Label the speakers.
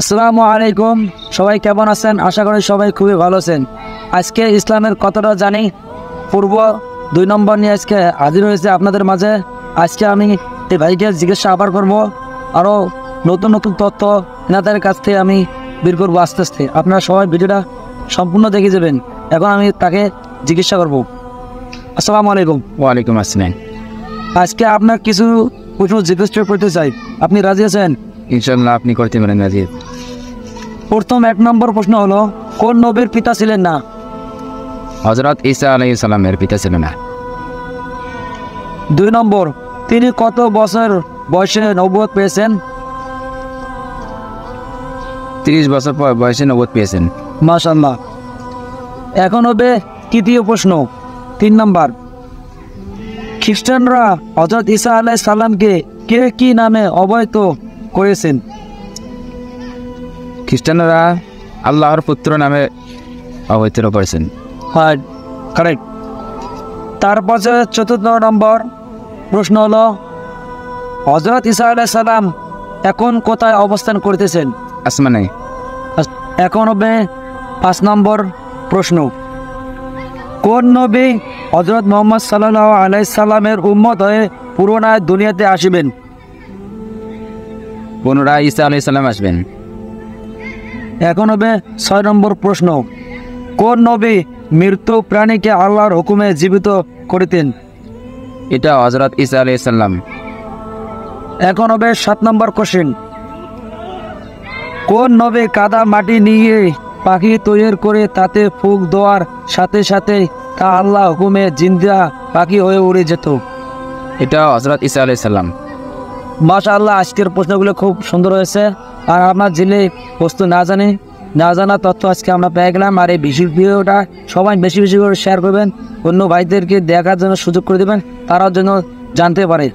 Speaker 1: আসসালামু আলাইকুম। সবাই কেমন আছেন? আশা করি সবাই খুবই ভালো আছেন। আজকে ইসলামের কতটা জানি পূর্ব 2 নম্বর নিয়ে আজকে হাজির হয়েছে আপনাদের মাঝে। আজকে আমি এই ভাইকে জিজ্ঞাসা আবার করব, আরও নতুন নতুন তথ্য এনাদের কাছ থেকে আমি বের করবো আস্তে আস্তে। আপনারা সবাই ভিডিওটা সম্পূর্ণ দেখে যাবেন। এখন আমি তাকে জিজ্ঞাসা করব। আসসালামু আলাইকুম।
Speaker 2: ওয়ালাইকুম আসসালাম।
Speaker 1: আজকে আপনার কিছু প্রশ্ন জিজ্ঞাসা করতে চাই, আপনি রাজি আছেন?
Speaker 2: ইনশাআল্লাহ আপনি করতে পারেন রাজিব।
Speaker 1: প্রথম 1 নম্বর প্রশ্ন হলো, কোন নবীর পিতা ছিলেন না?
Speaker 2: হযরত ঈসা আলাইহিস সালামের পিতা ছিলেন না।
Speaker 1: 2 নম্বর, তিনি কত বছর বয়সে নবুয়ত পেয়েছেন?
Speaker 2: 30 বছর বয়সে নবুয়ত পেয়েছেন।
Speaker 1: মাশাআল্লাহ। এখন হবে তৃতীয় প্রশ্ন, 3 নম্বর। খ্রিস্টানরা হযরত ঈসা আলাইহিস সালামকে কে কি নামে অবহিত করেছেন?
Speaker 2: খ্রিস্টানরা আল্লাহর পুত্র নামে অবহিত করেছেন।
Speaker 1: হ্যাঁ, কারেক্ট। তারপর 4 নম্বর প্রশ্ন হলো, হযরত ঈসা আলাইহিস সালাম এখন কোথায় অবস্থান করতেছেন?
Speaker 2: আসমানে।
Speaker 1: এখন হবে 5 নম্বর প্রশ্ন, কোন নবী হযরত মুহাম্মদ সাল্লাল্লাহু আলাইহি সাল্লামের উম্মত হয়ে পুনরায় দুনিয়াতে আসবেন?
Speaker 2: পুনরায় ঈসা আলাইহিস সালাম আসবেন।
Speaker 1: এখন হবে 6 নম্বর প্রশ্ন, কোন নবী মৃত্যু প্রাণীকে আল্লাহর হুকুমে জীবিত করিতেন?
Speaker 2: এটা হযরত ঈসা আলাইহিস সালাম।
Speaker 1: এখন হবে 7 নম্বর কোশ্চেন, কোন নবী কাদা মাটি নিয়ে পাখি তৈরি করে তাতে ফুঁক দেওয়ার সাথে সাথে তা আল্লাহ হুকুমে জিন্দা পাখি হয়ে উড়ে যেত?
Speaker 2: এটা হযরত ঈসা আলাইহিস সালাম।
Speaker 1: মাশাআল্লাহ, আজকের প্রশ্নগুলো খুব সুন্দর হয়েছে। আর আমার জেলে বস্তু না জানা তথ্য আজকে আমরা পেয়ে গেলাম। আর এই ভিডিওটা সবাই বেশি বেশি করে শেয়ার করবেন, অন্য ভাইদেরকে দেখার জন্য সুযোগ করে দেবেন, তারাও যেন জানতে পারে।